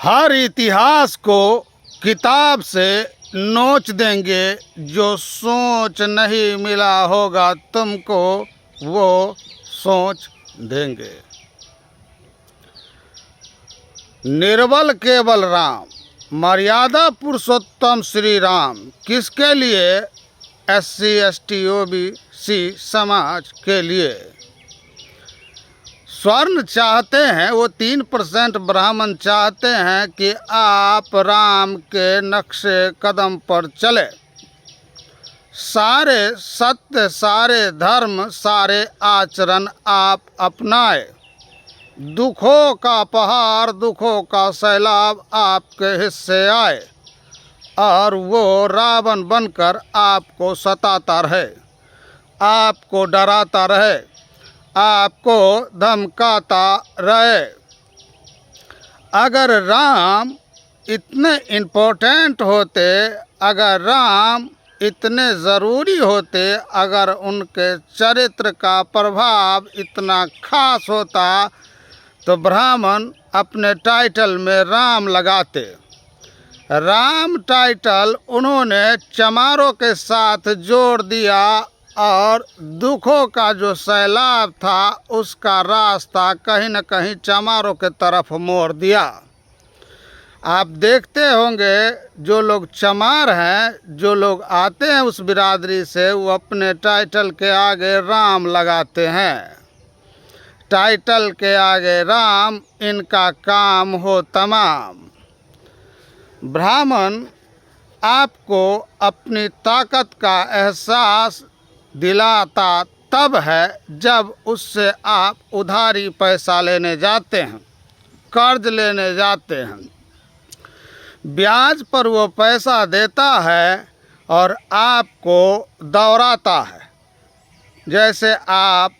हर इतिहास को किताब से नोच देंगे, जो सोच नहीं मिला होगा तुमको वो सोच देंगे। निर्बल केवल राम, मर्यादा पुरुषोत्तम श्री राम, किसके लिए? SC ST OBC समाज के लिए। स्वर्ण चाहते हैं, वो 3% ब्राह्मण चाहते हैं कि आप राम के नक्शे कदम पर चले। सारे सत्य, सारे धर्म, सारे आचरण आप अपनाए। दुखों का पहाड़, दुखों का सैलाब आपके हिस्से आए और वो रावण बनकर आपको सताता रहे, आपको डराता रहे, आपको धमकाता रहे। अगर राम इतने इम्पोर्टेंट होते, अगर राम इतने ज़रूरी होते, अगर उनके चरित्र का प्रभाव इतना खास होता तो ब्राह्मण अपने टाइटल में राम लगाते। राम टाइटल उन्होंने चमारों के साथ जोड़ दिया और दुखों का जो सैलाब था उसका रास्ता कहीं न कहीं चमारों के तरफ मोड़ दिया। आप देखते होंगे जो लोग चमार हैं, जो लोग आते हैं उस बिरादरी से, वो अपने टाइटल के आगे राम लगाते हैं। टाइटल के आगे राम, इनका काम हो तमाम। ब्राह्मण आपको अपनी ताकत का एहसास दिलाता तब है जब उससे आप उधारी पैसा लेने जाते हैं, कर्ज लेने जाते हैं। ब्याज पर वो पैसा देता है और आपको दौड़ाता है। जैसे आप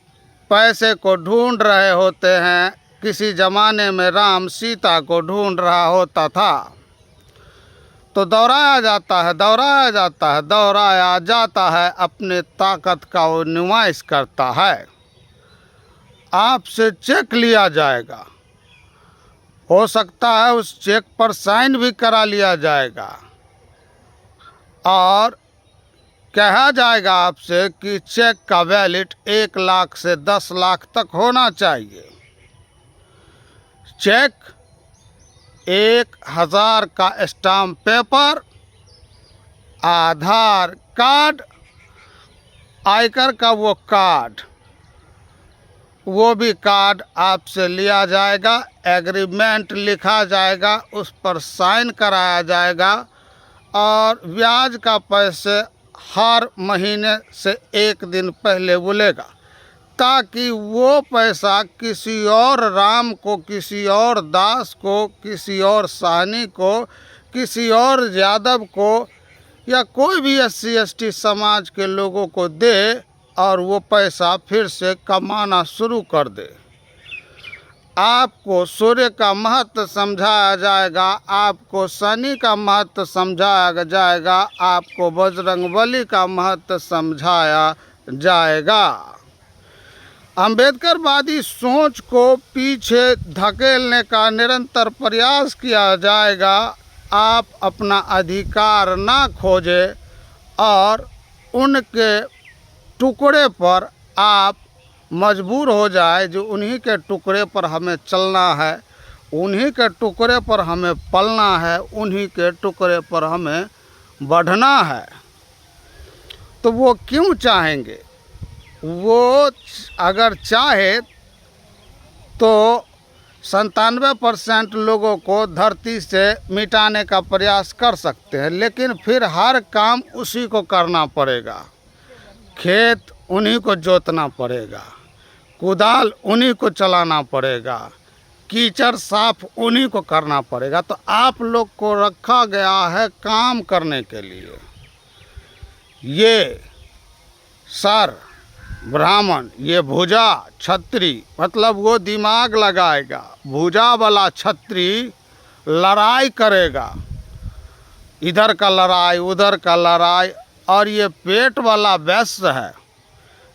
पैसे को ढूंढ रहे होते हैं, किसी ज़माने में राम सीता को ढूंढ रहा होता था, तो दौड़ाया जाता है, दौड़ाया जाता है, दौड़ाया जाता है, अपने ताकत का वो नुमाइश करता है। आपसे चेक लिया जाएगा, हो सकता है उस चेक पर साइन भी करा लिया जाएगा और कहा जाएगा आपसे कि चेक का वैलिड 1 लाख से 10 लाख तक होना चाहिए। चेक 1000 का स्टाम्प पेपर, आधार कार्ड, आयकर का वो कार्ड, वो भी कार्ड आपसे लिया जाएगा, एग्रीमेंट लिखा जाएगा, उस पर साइन कराया जाएगा और ब्याज का पैसे हर महीने से 1 दिन पहले बोलेगा, ताकि वो पैसा किसी और राम को, किसी और दास को, किसी और साहनी को, किसी और यादव को या कोई भी SC ST समाज के लोगों को दे और वो पैसा फिर से कमाना शुरू कर दे। आपको सूर्य का महत्व समझाया जाएगा, आपको शनि का महत्व समझाया जाएगा, आपको बजरंगबली का महत्व समझाया जाएगा। अम्बेडकरवादी सोच को पीछे धकेलने का निरंतर प्रयास किया जाएगा। आप अपना अधिकार ना खोजें और उनके टुकड़े पर आप मजबूर हो जाए, जो उन्हीं के टुकड़े पर हमें चलना है, उन्हीं के टुकड़े पर हमें पलना है, उन्हीं के टुकड़े पर हमें बढ़ना है। तो वो क्यों चाहेंगे? वो अगर चाहे तो 97% लोगों को धरती से मिटाने का प्रयास कर सकते हैं, लेकिन फिर हर काम उसी को करना पड़ेगा। खेत उन्हीं को जोतना पड़ेगा, कुदाल उन्हीं को चलाना पड़ेगा, कीचड़ साफ उन्हीं को करना पड़ेगा। तो आप लोग को रखा गया है काम करने के लिए। ये सर ब्राह्मण, ये भुजा छत्री, मतलब वो दिमाग लगाएगा। भुजा वाला छत्री लड़ाई करेगा, इधर का लड़ाई, उधर का लड़ाई। और ये पेट वाला वैश्य है,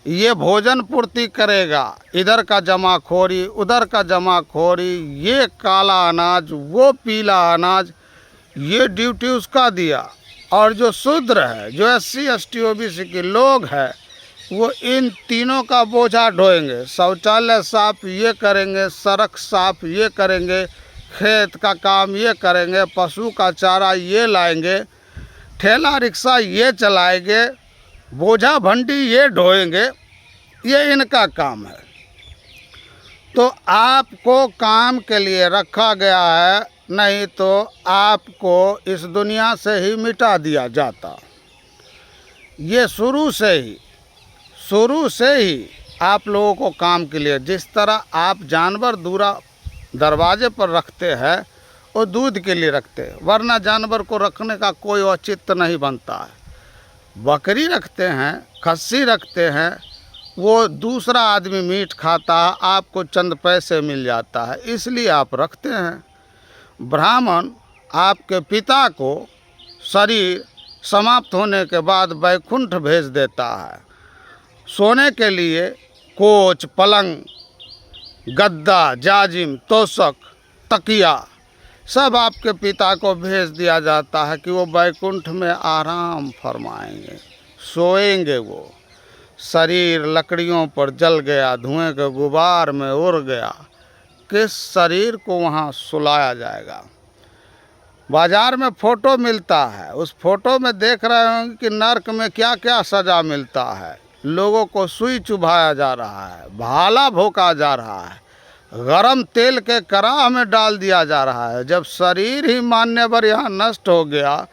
ये भोजन पूर्ति करेगा, इधर का जमाखोरी उधर का जमाखोरी, ये काला अनाज वो पीला अनाज, ये ड्यूटी उसका दिया। और जो शूद्र है, जो SC ST OBC के लोग हैं, वो इन तीनों का बोझा ढोएंगे। शौचालय साफ ये करेंगे, सड़क साफ ये करेंगे, खेत का काम ये करेंगे, पशु का चारा ये लाएंगे, ठेला रिक्शा ये चलाएंगे, बोझा भंडी ये ढोएंगे, ये इनका काम है। तो आपको काम के लिए रखा गया है, नहीं तो आपको इस दुनिया से ही मिटा दिया जाता। ये शुरू से ही आप लोगों को काम के लिए, जिस तरह आप जानवर दूरा दरवाजे पर रखते हैं वो दूध के लिए रखते हैं, वरना जानवर को रखने का कोई औचित्य नहीं बनता है। बकरी रखते हैं, खस्सी रखते हैं, वो दूसरा आदमी मीट खाता है, आपको चंद पैसे मिल जाता है, इसलिए आप रखते हैं। ब्राह्मण आपके पिता को शरीर समाप्त होने के बाद वैकुंठ भेज देता है। सोने के लिए कोच, पलंग, गद्दा, जाजिम, तोशक, तकिया सब आपके पिता को भेज दिया जाता है कि वो वैकुंठ में आराम फरमाएंगे, सोएंगे। वो शरीर लकड़ियों पर जल गया, धुएं के गुबार में उड़ गया, किस शरीर को वहाँ सुलाया जाएगा। बाजार में फ़ोटो मिलता है, उस फोटो में देख रहे होंगे कि नर्क में क्या क्या सज़ा मिलता है। लोगों को सुई चुभाया जा रहा है, भाला भोंका जा रहा है, गरम तेल के कराह में डाल दिया जा रहा है। जब शरीर ही मान्यवर यहाँ नष्ट हो गया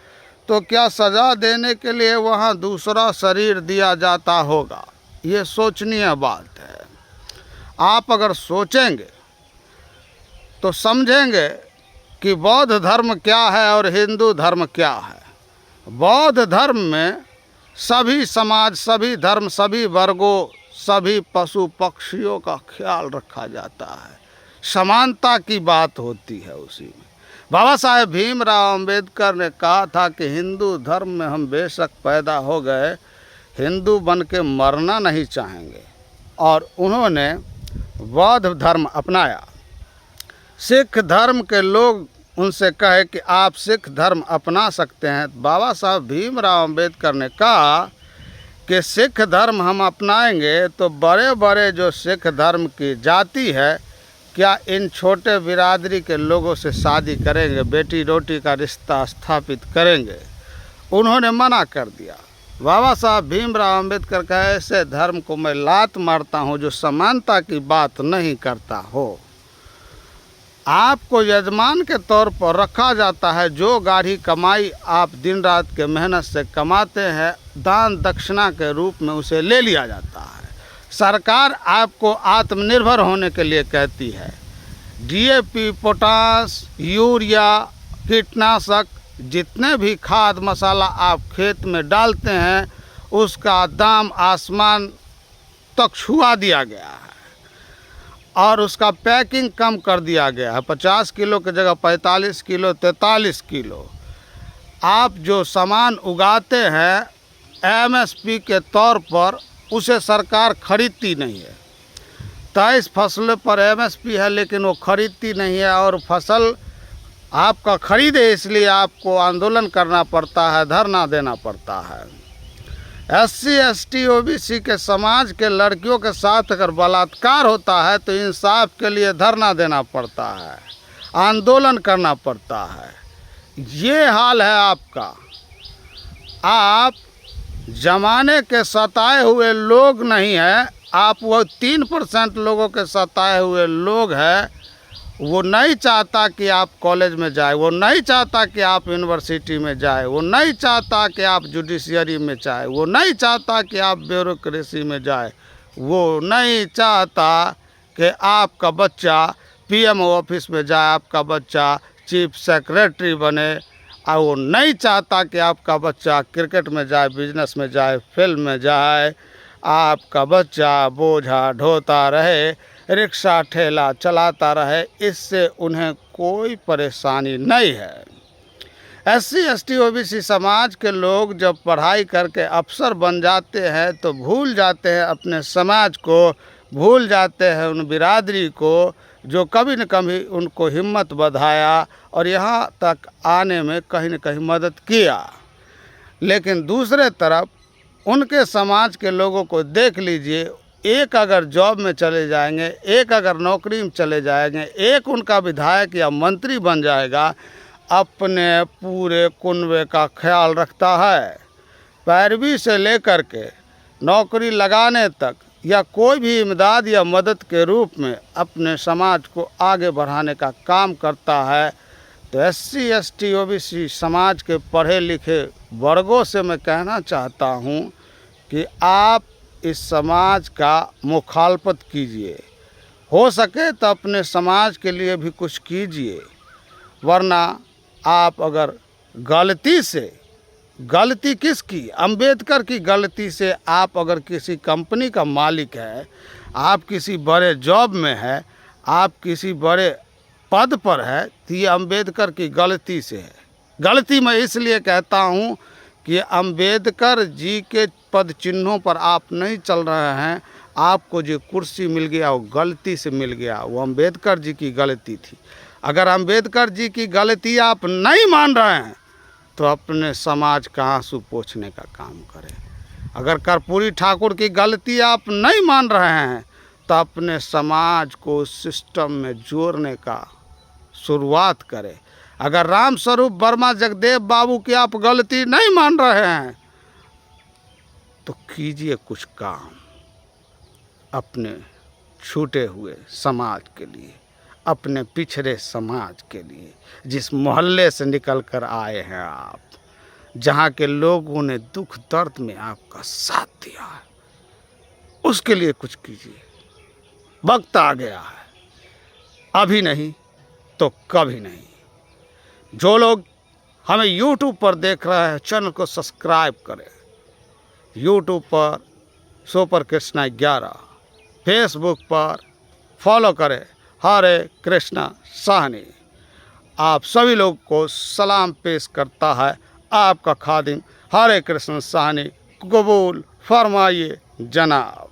तो क्या सज़ा देने के लिए वहाँ दूसरा शरीर दिया जाता होगा? ये सोचनीय बात है। आप अगर सोचेंगे तो समझेंगे कि बौद्ध धर्म क्या है और हिंदू धर्म क्या है। बौद्ध धर्म में सभी समाज, सभी धर्म, सभी वर्गों, सभी पशु पक्षियों का ख्याल रखा जाता है, समानता की बात होती है उसी में। बाबा साहेब भीमराव अंबेडकर ने कहा था कि हिंदू धर्म में हम बेशक पैदा हो गए, हिंदू बन के मरना नहीं चाहेंगे, और उन्होंने बौद्ध धर्म अपनाया। सिख धर्म के लोग उनसे कहे कि आप सिख धर्म अपना सकते हैं। बाबा साहब भीमराव अंबेडकर ने कहा कि सिख धर्म हम अपनाएंगे तो बड़े बड़े जो सिख धर्म की जाति है, क्या इन छोटे बिरादरी के लोगों से शादी करेंगे, बेटी रोटी का रिश्ता स्थापित करेंगे? उन्होंने मना कर दिया। बाबा साहब भीमराव अंबेडकर का ऐसे धर्म को मैं लात मारता हूँ जो समानता की बात नहीं करता हो। आपको यजमान के तौर पर रखा जाता है, जो गाढ़ी कमाई आप दिन रात के मेहनत से कमाते हैं, दान दक्षिणा के रूप में उसे ले लिया जाता है। सरकार आपको आत्मनिर्भर होने के लिए कहती है। DAP, पोटास, यूरिया, कीटनाशक, जितने भी खाद मसाला आप खेत में डालते हैं, उसका दाम आसमान तक छुआ दिया गया है और उसका पैकिंग कम कर दिया गया है। 50 किलो की जगह 45 किलो, 43 किलो। आप जो सामान उगाते हैं MSP के तौर पर, उसे सरकार खरीदती नहीं है। 23 फसलों पर MSP है, लेकिन वो खरीदती नहीं है, और फसल आपका खरीदे इसलिए आपको आंदोलन करना पड़ता है, धरना देना पड़ता है। SC ST OBC के समाज के लड़कियों के साथ अगर बलात्कार होता है तो इंसाफ के लिए धरना देना पड़ता है, आंदोलन करना पड़ता है। ये हाल है आपका। आप जमाने के सताए हुए लोग नहीं हैं, आप वो 3% लोगों के सताए हुए लोग हैं। वो नहीं चाहता कि आप कॉलेज में जाए, वो नहीं चाहता कि आप यूनिवर्सिटी में जाए, वो नहीं चाहता कि आप जुडिशियरी में जाए, वो नहीं चाहता कि आप ब्यूरोक्रेसी में जाए, वो नहीं चाहता कि आपका बच्चा PMO ऑफिस में जाए, आपका बच्चा चीफ सेक्रेटरी बने, और वो नहीं चाहता कि आपका बच्चा क्रिकेट में जाए, बिजनेस में जाए, फिल्म में जाए। आपका बच्चा बोझा ढोता रहे, रिक्शा ठेला चलाता रहे, इससे उन्हें कोई परेशानी नहीं है। SC ST OBC समाज के लोग जब पढ़ाई करके अफसर बन जाते हैं तो भूल जाते हैं अपने समाज को, भूल जाते हैं उन बिरादरी को जो कभी न कभी उनको हिम्मत बढ़ाया और यहाँ तक आने में कहीं न कहीं मदद किया। लेकिन दूसरे तरफ उनके समाज के लोगों को देख लीजिए, एक अगर जॉब में चले जाएंगे, एक अगर नौकरी में चले जाएंगे, एक उनका विधायक या मंत्री बन जाएगा, अपने पूरे कुनबे का ख्याल रखता है। पैरवी से लेकर के नौकरी लगाने तक या कोई भी इमदाद या मदद के रूप में अपने समाज को आगे बढ़ाने का काम करता है। तो SC ST OBC समाज के पढ़े लिखे वर्गों से मैं कहना चाहता हूँ कि आप इस समाज का मुखालफत कीजिए, हो सके तो अपने समाज के लिए भी कुछ कीजिए, वरना आप अगर गलती से, गलती किसकी, अंबेडकर की गलती से आप अगर किसी कंपनी का मालिक है, आप किसी बड़े जॉब में है, आप किसी बड़े पद पर है, तो ये अंबेडकर की गलती से है। गलती मैं इसलिए कहता हूँ कि अंबेडकर जी के पद चिन्हों पर आप नहीं चल रहे हैं। आपको जो कुर्सी मिल गया वो गलती से मिल गया, वो अंबेडकर जी की गलती थी। अगर अंबेडकर जी की गलती आप नहीं मान रहे हैं तो अपने समाज का आंसू पोंछने का काम करें। अगर कर्पूरी ठाकुर की गलती आप नहीं मान रहे हैं तो अपने समाज को सिस्टम में जोड़ने का शुरुआत करें। अगर राम स्वरूप वर्मा जगदेव बाबू की आप गलती नहीं मान रहे हैं तो कीजिए कुछ काम अपने छूटे हुए समाज के लिए, अपने पिछड़े समाज के लिए, जिस मोहल्ले से निकल कर आए हैं आप, जहाँ के लोगों ने दुख दर्द में आपका साथ दिया है, उसके लिए कुछ कीजिए। वक्त आ गया है, अभी नहीं तो कभी नहीं। जो लोग हमें YouTube पर देख रहे हैं, चैनल को सब्सक्राइब करें। YouTube पर सुपर कृष्णा 11, फेसबुक पर फॉलो करें हरे कृष्णा साहनी। आप सभी लोग को सलाम पेश करता है आपका खादिम हरे कृष्ण साहनी। कबूल फरमाइए जनाब।